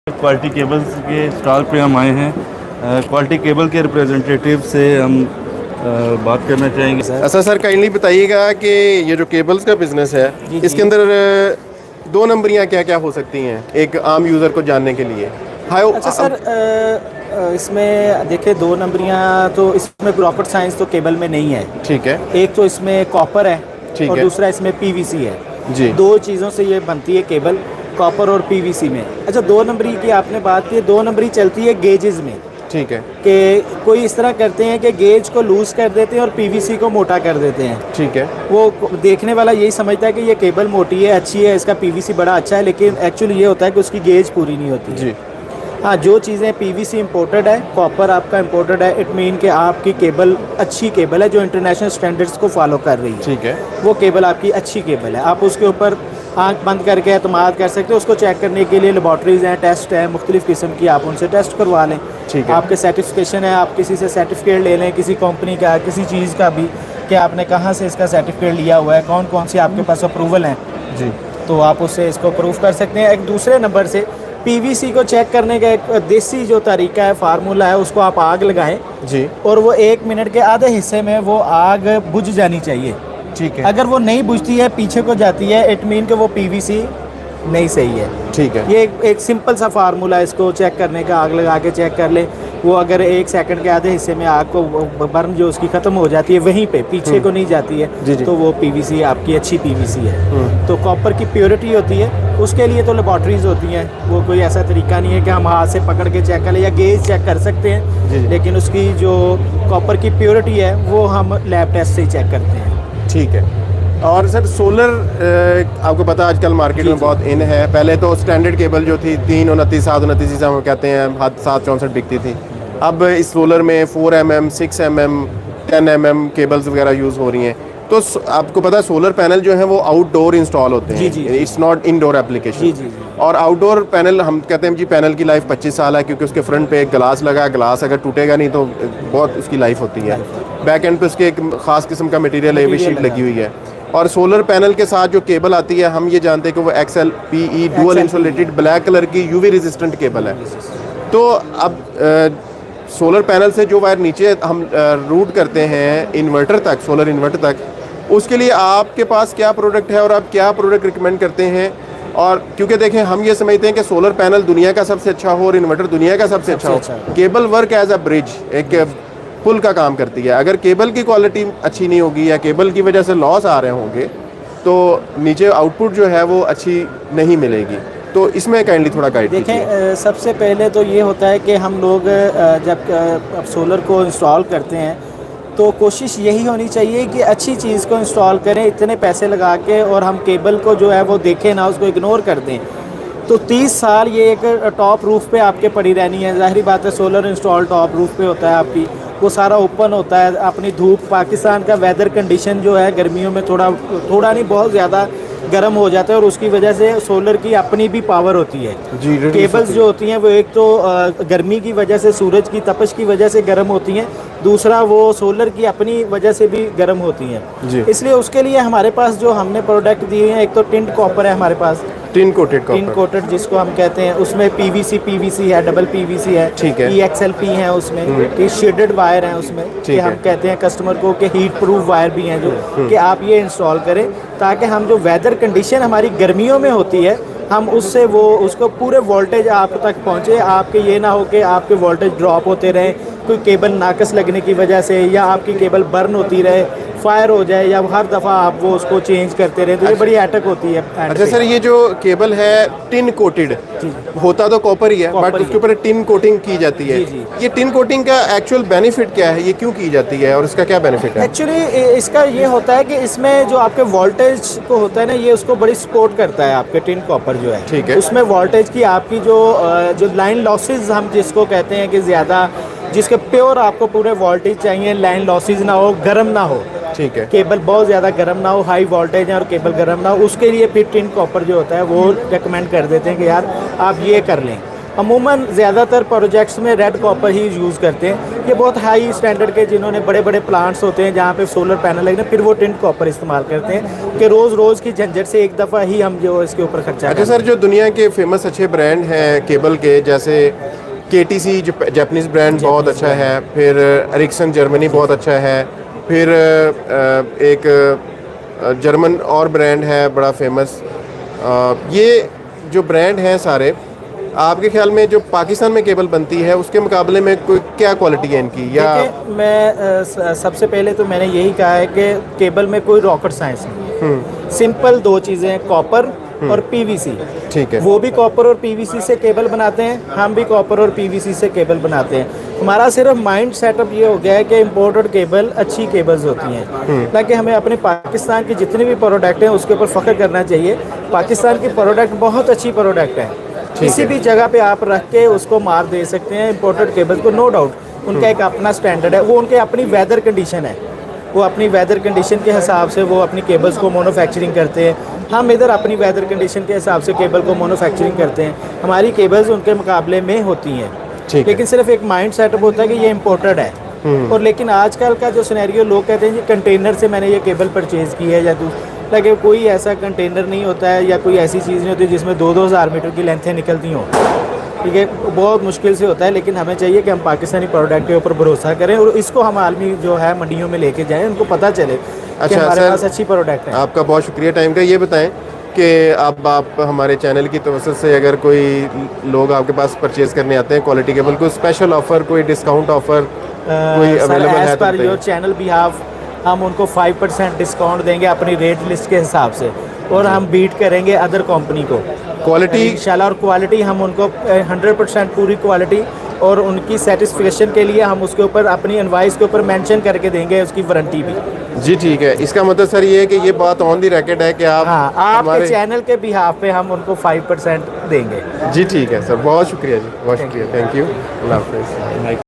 Quality cables के stall पे हम आए हैं। क्वालिटी केबल के रिप्रेजेंटेटिव से हम बात करना चाहेंगे सर। अच्छा सर, काइंडली बताइएगा कि ये जो केबल्स का बिजनेस है जी इसके जी। अंदर दो नंबरियां क्या क्या हो सकती हैं एक आम यूज़र को जानने के लिए। हाउ अच्छा सर, इसमें देखिए दो नंबरियाँ तो इसमें रॉकेट साइंस तो केबल में नहीं है। ठीक है। एक तो इसमें कॉपर है ठीक और है दूसरा इसमें पीवीसी है। जी। दो चीज़ों से ये बनती है केबल, कॉपर और पीवीसी में। अच्छा, दो नंबरी की आपने बात की, दो नंबरी चलती है गेजेस में। ठीक है। कि कोई इस तरह करते हैं कि गेज को लूज़ कर देते हैं और पीवीसी को मोटा कर देते हैं। ठीक है। वो देखने वाला यही समझता है कि ये केबल मोटी है, अच्छी है, इसका पीवीसी बड़ा अच्छा है, लेकिन एक्चुअली ये होता है कि उसकी गेज पूरी नहीं होती है। जी। हाँ, जो चीज़ें पीवीसी इंपोर्टेड है, कॉपर आपका इंपोर्टेड है, इट मीन कि आपकी केबल अच्छी केबल है जो इंटरनेशनल स्टैंडर्ड्स को फॉलो कर रही है। ठीक है। वो केबल आपकी अच्छी केबल है, आप उसके ऊपर आंख बंद करके एतमाद कर सकते हो। उसको चेक करने के लिए लेबॉर्ट्रीज हैं, टेस्ट हैं, मुख्तलिफ़ किस्म की, आप उनसे टेस्ट करवा लें। ठीक है। आपके सर्टिफिकेशन है, आप किसी से सर्टिफिकेट ले लें, किसी कंपनी का, किसी चीज़ का भी, कि आपने कहाँ से इसका सर्टिफिकेट लिया हुआ है, कौन कौन सी आपके पास अप्रूवल हैं, जी। तो आप उससे इसको प्रूफ कर सकते हैं। एक दूसरे नंबर से पीवीसी को चेक करने का एक देसी जो तरीका है, फार्मूला है, उसको आप आग लगाएं जी। और वो 1 मिनट के आधे हिस्से में वो आग बुझ जानी चाहिए। ठीक है। अगर वो नहीं बुझती है, पीछे को जाती है, इट मीन कि वो पीवीसी नहीं सही है। ठीक है। ये एक सिंपल सा फार्मूला है, इसको चेक करने का, आग लगा के चेक कर ले। वो अगर 1 सेकंड के आधे हिस्से में आग को बर्न जो उसकी ख़त्म हो जाती है वहीं पे, पीछे को नहीं जाती है, जी जी। तो वो पीवीसी आपकी अच्छी पीवीसी है। तो कॉपर की प्योरिटी होती है, उसके लिए तो लेबॉर्ट्रीज होती हैं। वो कोई ऐसा तरीका नहीं है कि हम हाथ से पकड़ के चेक कर लें, या गेज चेक कर सकते हैं, जी। लेकिन उसकी जो कॉपर की प्योरिटी है वो हम लैब टेस्ट से ही चेक करते हैं। ठीक है। और सर सोलर, आपको पता है आजकल मार्केट में बहुत इन है। पहले तो स्टैंडर्ड केबल जो थी 329, 729 जिसे हम कहते हैं, 764 बिकती थी। अब इस सोलर में 4mm, 6mm, 10mm केबल्स वगैरह यूज़ हो रही हैं। तो आपको पता है सोलर पैनल जो है वो आउटडोर इंस्टॉल होते हैं। जी। It's not indoor application. जी। और आउटडोर पैनल हम कहते हैं जी पैनल की लाइफ 25 साल है, क्योंकि उसके फ्रंट पे एक ग्लास लगा है। ग्लास अगर टूटेगा नहीं तो बहुत उसकी लाइफ होती है। बैक एंड पे उसके एक ख़ास किस्म का मटेरियल एवी शीट लगी हुई है। और सोलर पैनल के साथ जो केबल आती है, हम ये जानते हैं कि वो XLPE dual insulated black colour की UV रेजिस्टेंट केबल है। तो अब सोलर पैनल से जो वायर नीचे हम रूट करते हैं इन्वर्टर तक, सोलर इन्वर्टर तक, उसके लिए आपके पास क्या प्रोडक्ट है और आप क्या प्रोडक्ट रिकमेंड करते हैं? और क्योंकि देखें, हम ये समझते हैं कि सोलर पैनल दुनिया का सबसे अच्छा हो और इन्वर्टर दुनिया का सबसे अच्छा हो। Cable work as a bridge, एक पुल का काम करती है। अगर केबल की क्वालिटी अच्छी नहीं होगी या केबल की वजह से लॉस आ रहे होंगे तो नीचे आउटपुट जो है वो अच्छी नहीं मिलेगी। तो इसमें काइंडली थोड़ा गाइड कीजिए। देखें, सबसे पहले तो ये होता है कि हम लोग जब सोलर को इंस्टॉल करते हैं तो कोशिश यही होनी चाहिए कि अच्छी चीज़ को इंस्टॉल करें, इतने पैसे लगा के, और हम केबल को जो है वो देखें ना, उसको इग्नोर कर दें। तो 30 साल ये एक टॉप रूफ पे आपके पड़ी रहनी है। ज़ाहिर बात है, सोलर इंस्टॉल टॉप रूफ पे होता है आपकी, वो सारा ओपन होता है। अपनी धूप, पाकिस्तान का वेदर कंडीशन जो है गर्मियों में थोड़ा नहीं, बहुत ज़्यादा गर्म हो जाता है, और उसकी वजह से सोलर की अपनी भी पावर होती है। जी। केबल्स जो होती हैं वो एक तो गर्मी की वजह से, सूरज की तपश की वजह से गर्म होती हैं, दूसरा वो सोलर की अपनी वजह से भी गर्म होती हैं। इसलिए उसके लिए हमारे पास जो हमने प्रोडक्ट दिए हैं, एक तो टिंट कॉपर है हमारे पास, टिन कोटेड जिसको हम कहते हैं। उसमें पीवीसी है, डबल पीवीसी है, ठीक है। EXLP है उसमें, शेडेड वायर हैं उसमें, कि हम कहते हैं कस्टमर को कि हीट प्रूफ वायर भी हैं जो, कि आप ये इंस्टॉल करें, ताकि हम जो वेदर कंडीशन हमारी गर्मियों में होती है, हम उससे वो उसको पूरे वोल्टेज आप तक पहुँचे। आपके ये ना हो कि आपके वोल्टेज ड्रॉप होते रहें, कोई केबल नाकस लगने की वजह से, या आपकी केबल बर्न होती रहे, फायर हो जाए, या हर दफ़ा आप वो उसको चेंज करते रहे, तो ये बड़ी अटक होती है। अच्छा सर, ये जो केबल है टिन कोटेड होता तो कॉपर ही है, बट उसके ऊपर टिन कोटिंग की जाती है। ये टिन कोटिंग का एक्चुअल बेनिफिट क्या है? ये क्यों की जाती है और इसका क्या बेनिफिट है? एक्चुअली इसका ये होता है कि इसमें जो आपके वोल्टेज को होता है ना, ये उसको बड़ी सपोर्ट करता है। आपके टिन कॉपर जो है, ठीक है, उसमें वोल्टेज की आपकी जो लाइन लॉसेज हम जिसको कहते हैं कि ज़्यादा, जिसके प्योर आपको पूरे वोल्टेज चाहिए, लाइन लॉसेज ना हो, गर्म ना हो, ठीक है, केबल बहुत ज़्यादा गर्म ना हो, हाई वोल्टेज है और केबल गर्म ना हो, उसके लिए फिर टिन कॉपर जो होता है वो रिकमेंड कर देते हैं कि यार आप ये कर लें। अमूमन ज़्यादातर प्रोजेक्ट्स में रेड कॉपर ही यूज़ करते हैं। ये बहुत हाई स्टैंडर्ड के जिन्होंने बड़े बड़े प्लांट्स होते हैं जहाँ पे सोलर पैनल लगे फिर वो टिंट कॉपर इस्तेमाल करते हैं कि रोज़ की झंझट से एक दफ़ा ही हम जो इसके ऊपर खर्चा अच्छा सर, जो दुनिया के फेमस अच्छे ब्रांड हैं केबल के, जैसे KTC जो जापानीज़ ब्रांड बहुत अच्छा है, फिर एरिक्सन जर्मनी बहुत अच्छा है, फिर एक जर्मन और ब्रांड है बड़ा फेमस। ये जो ब्रांड हैं सारे, आपके ख्याल में जो पाकिस्तान में केबल बनती है उसके मुकाबले में कोई क्या क्वालिटी है इनकी? या देखिए, मैं सबसे पहले तो मैंने यही कहा है कि केबल में कोई रॉकेट साइंस नहीं है। सिंपल दो चीज़ें हैं, कॉपर और PVC। ठीक है। वो भी कॉपर और PVC से केबल बनाते हैं, हम भी कॉपर और PVC से केबल बनाते हैं। हमारा सिर्फ माइंड सेटअप ये हो गया है कि इम्पोर्टेड केबल अच्छी केबल्स होती हैं, ताकि हमें अपने पाकिस्तान की जितने भी प्रोडक्ट हैं उसके ऊपर फ़ख्र करना चाहिए। पाकिस्तान की प्रोडक्ट बहुत अच्छी प्रोडक्ट है, किसी भी जगह पे आप रख के उसको मार दे सकते हैं इम्पोर्टेड केबल्स को, नो डाउट। उनका एक अपना स्टैंडर्ड है, वो उनके अपनी वेदर कंडीशन है, वो अपनी वेदर कंडीशन के हिसाब से वो अपनी केबल्स को मैन्युफैक्चरिंग करते हैं। हम इधर अपनी वेदर कंडीशन के हिसाब से केबल को मैन्युफैक्चरिंग करते हैं। हमारी केबल्स उनके मुकाबले में होती हैं, लेकिन सिर्फ एक माइंड सेटअप होता है कि ये इम्पोर्टेड है। और लेकिन आजकल का जो सिनेरियो, लोग कहते हैं ये कंटेनर से मैंने ये केबल परचेज़ की है, या लेकिन कोई ऐसा कंटेनर नहीं होता है या कोई ऐसी चीज़ नहीं होती जिसमें 2-2 हज़ार मीटर की लेंथें निकलती हों। ठीक है, बहुत मुश्किल से होता है, लेकिन हमें चाहिए कि हम पाकिस्तानी प्रोडक्ट के ऊपर भरोसा करें और इसको हम आलमी जो है मंडियों में लेके जाएं, उनको पता चले कि हमारे पास अच्छी प्रोडक्ट है। आपका बहुत शुक्रिया टाइम का। ये बताएं कि अब आप हमारे चैनल की तवज्जो से अगर कोई लोग आपके पास परचेज़ करने आते हैं क्वालिटी केबल, कोई स्पेशल ऑफ़र, कोई डिस्काउंट ऑफ़र कोई अवेलेबल है? पर योर चैनल बिहाफ हम उनको 5% डिस्काउंट देंगे अपनी रेट लिस्ट के हिसाब से, और हम बीट करेंगे अदर कंपनी को क्वालिटी इंशाल्लाह। और क्वालिटी हम उनको 100% पूरी क्वालिटी, और उनकी सेटिस्फेक्शन के लिए हम उसके ऊपर अपनी इनवाइस के ऊपर मेंशन करके देंगे उसकी वारंटी भी। जी ठीक है। इसका मतलब सर ये है कि ये बात ऑन दी रैकेट है कि आप आपके चैनल के बिहाफ पे हम उनको 5% देंगे। जी ठीक है सर, बहुत शुक्रिया जी, बहुत शुक्रिया, थैंक यू, अल्लाह हाफ़िज़।